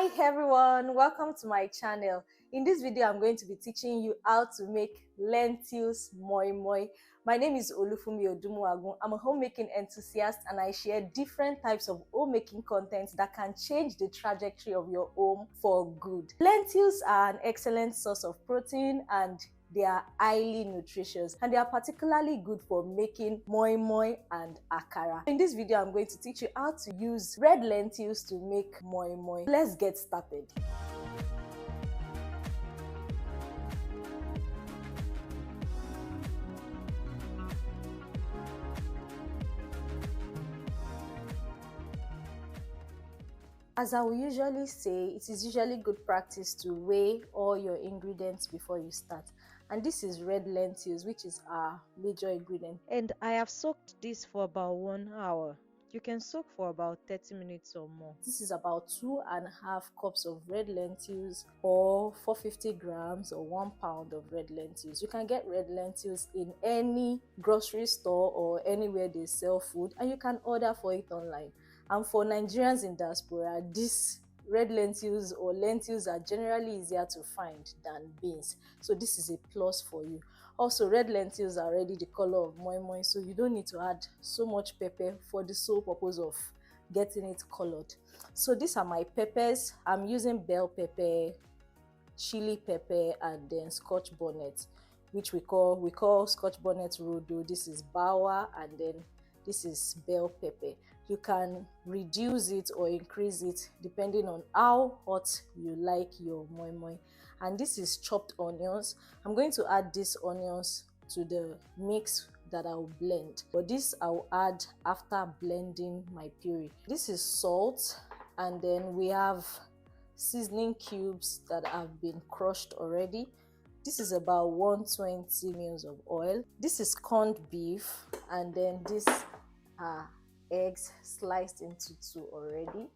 Hi everyone, welcome to my channel. In this video I'm going to be teaching you how to make lentils moi-moi. My name is Olufumi Odumuagun. I'm a homemaking enthusiast and I share different types of homemaking content that can change the trajectory of your home for good. Lentils are an excellent source of protein and they are highly nutritious and they are particularly good for making moi-moi and akara. In this video, I'm going to teach you how to use red lentils to make moi-moi. Let's get started. As I will usually say, it is usually good practice to weigh all your ingredients before you start. And this is red lentils, which is our major ingredient. And I have soaked this for about 1 hour. You can soak for about 30 minutes or more. This is about 2.5 cups of red lentils or 450 grams or 1 pound of red lentils. You can get red lentils in any grocery store or anywhere they sell food, and you can order for it online. And for Nigerians in diaspora, these red lentils or lentils are generally easier to find than beans, so this is a plus for you. Also, red lentils are already the color of moi-moi, so you don't need to add so much pepper for the sole purpose of getting it colored. So these are my peppers. I'm using bell pepper, chili pepper, and then scotch bonnet, which we call scotch bonnet rodo. This is bawa, and then this is bell pepper. You can reduce it or increase it depending on how hot you like your moi-moi. And this is chopped onions. I'm going to add these onions to the mix that I'll blend, but this I'll add after blending my puree. This is salt, and then we have seasoning cubes that have been crushed already. This is about 120 ml of oil. This is corned beef, and then this are eggs sliced into 2 already.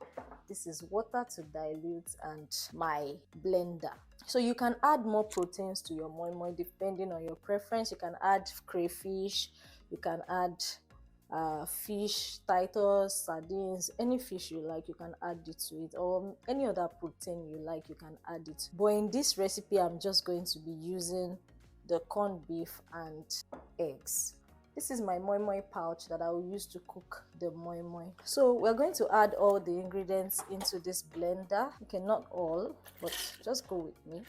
This is water to dilute and my blender. So you can add more proteins to your moi-moi depending on your preference. You can add crayfish, you can add fish, titus, sardines, any fish you like, you can add it to it, or any other protein you like, you can add it. But in this recipe, I'm just going to be using the corned beef and eggs. This is my moi-moi pouch that I will use to cook the moi-moi. So we're going to add all the ingredients into this blender. Okay, not all, but just go with me.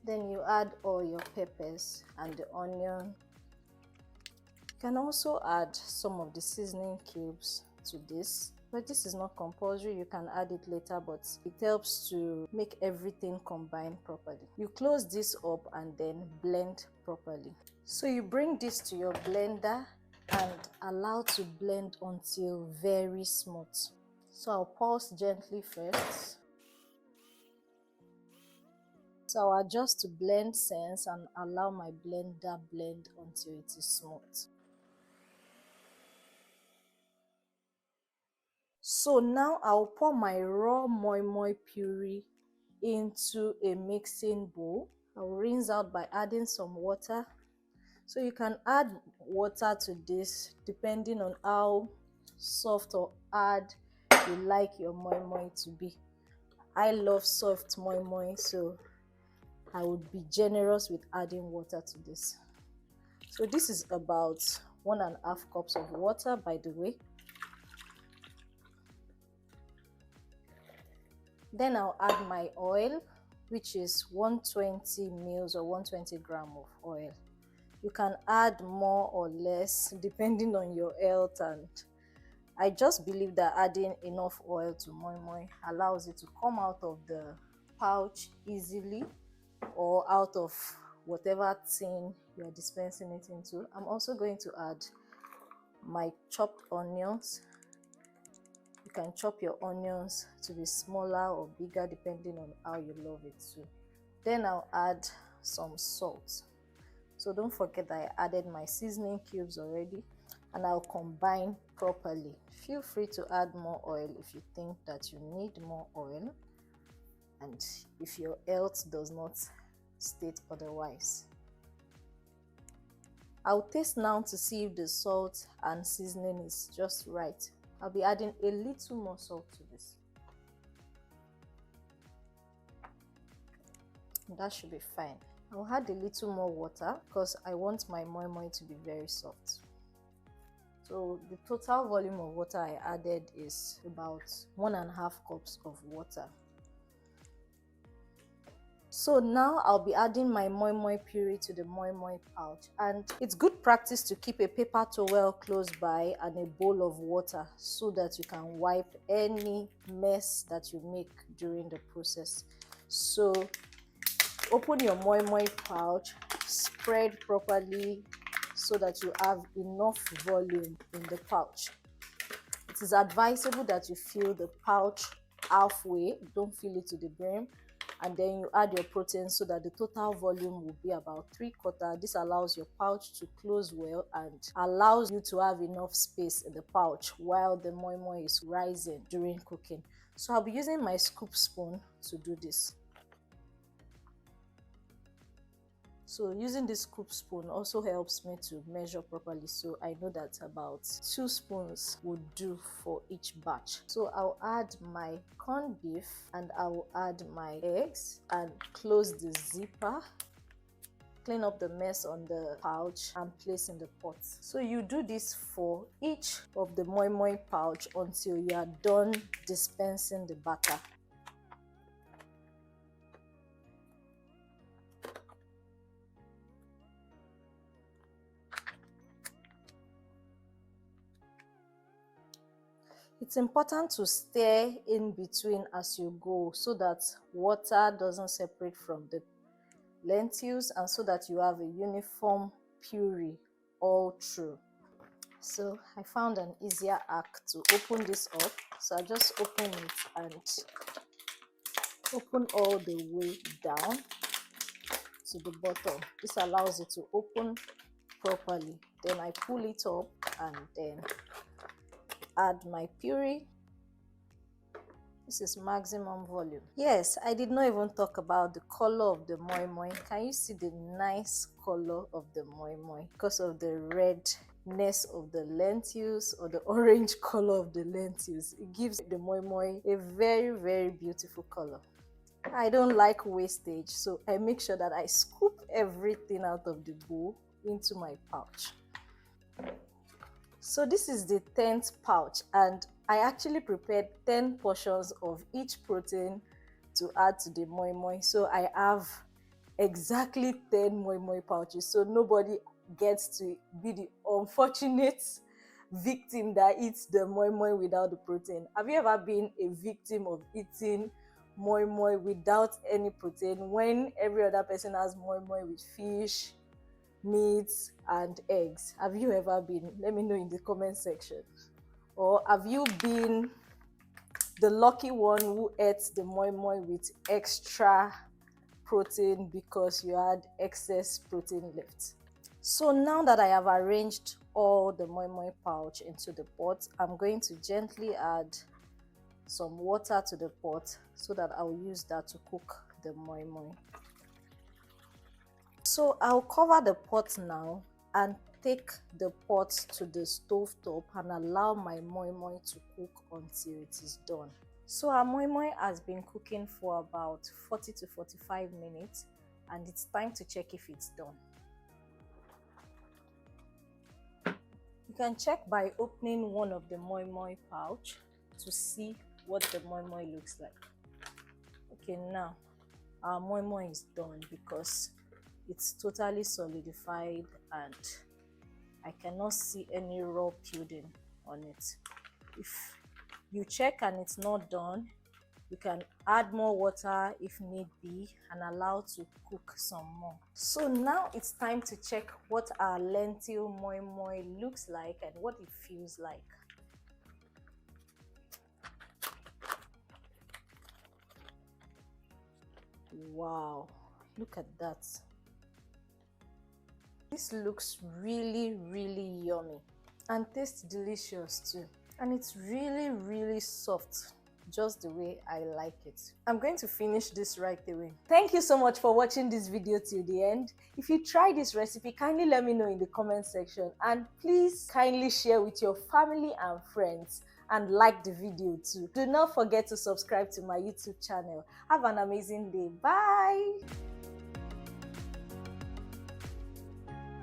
Then you add all your peppers and the onion. You can also add some of the seasoning cubes to this, but this is not compulsory. You can add it later, but it helps to make everything combine properly. You close this up and then blend properly. So you bring this to your blender and allow to blend until very smooth. So I'll pulse gently first. So I'll adjust to blend sense and allow my blender blend until it is smooth. So now I'll pour my raw moi-moi puree into a mixing bowl. I'll rinse out by adding some water. So you can add water to this depending on how soft or hard you like your moi-moi to be. I love soft moi-moi, so I would be generous with adding water to this. So this is about 1.5 cups of water, by the way. Then I'll add my oil, which is 120 ml or 120 grams of oil. You can add more or less depending on your health, and I just believe that adding enough oil to moi-moi allows it to come out of the pouch easily or out of whatever tin you're dispensing it into. I'm also going to add my chopped onions. You can chop your onions to be smaller or bigger depending on how you love it too. Then I'll add some salt. So don't forget that I added my seasoning cubes already, and I'll combine properly. Feel free to add more oil if you think that you need more oil and if your health does not state otherwise. I'll taste now to see if the salt and seasoning is just right. I'll be adding a little more salt to this. That should be fine. I'll add a little more water because I want my moi moi to be very soft. So the total volume of water I added is about 1.5 cups of water. So now I'll be adding my moi moi puree to the moi moi pouch, and it's good practice to keep a paper towel close by and a bowl of water so that you can wipe any mess that you make during the process. So open your moi moi pouch, spread properly so that you have enough volume in the pouch. It is advisable that you fill the pouch halfway, don't fill it to the brim, and then you add your protein so that the total volume will be about 3/4. This allows your pouch to close well and allows you to have enough space in the pouch while the moi moi is rising during cooking. So I'll be using my scoop spoon to do this. So using this scoop spoon also helps me to measure properly, so I know that about 2 spoons would do for each batch. So I'll add my corned beef and I will add my eggs and close the zipper, clean up the mess on the pouch and place in the pot. So you do this for each of the moi moi pouch until you are done dispensing the batter. It's important to stir in between as you go so that water doesn't separate from the lentils and so that you have a uniform puree all through. So I found an easier hack to open this up. So I just open it and open all the way down to the bottom. This allows it to open properly. Then I pull it up and then add my puree. This is maximum volume. Yes, I did not even talk about the color of the moi moi. Can you see the nice color of the moi moi because of the redness of the lentils or the orange color of the lentils? It gives the moi moi a very, very beautiful color. I don't like wastage, so I make sure that I scoop everything out of the bowl into my pouch. So this is the 10th pouch, and I actually prepared 10 portions of each protein to add to the moi moi. So I have exactly 10 moi moi pouches, so nobody gets to be the unfortunate victim that eats the moi moi without the protein. Have you ever been a victim of eating moi moi without any protein when every other person has moi moi with fish, meats and eggs? Have you ever been? Let me know in the comment section. Or have you been the lucky one who ate the moi moi with extra protein because you had excess protein left? So now that I have arranged all the moi moi pouch into the pot, I'm going to gently add some water to the pot so that I'll use that to cook the moi moi. So I'll cover the pot now and take the pot to the stove top and allow my moi moi to cook until it is done. So our moi moi has been cooking for about 40 to 45 minutes and it's time to check if it's done. You can check by opening one of the moi moi pouch to see what the moi moi looks like. Okay, now our moi moi is done because it's totally solidified and I cannot see any raw pudding on it. If you check and it's not done, you can add more water if need be and allow to cook some more. So now it's time to check what our lentil moi moi looks like and what it feels like. Wow, look at that. This looks really, really yummy and tastes delicious too. And it's really, really soft, just the way I like it. I'm going to finish this right away. Thank you so much for watching this video till the end. If you try this recipe, kindly let me know in the comment section and please kindly share with your family and friends. and like the video too. Do not forget to subscribe to my YouTube channel. Have an amazing day. Bye.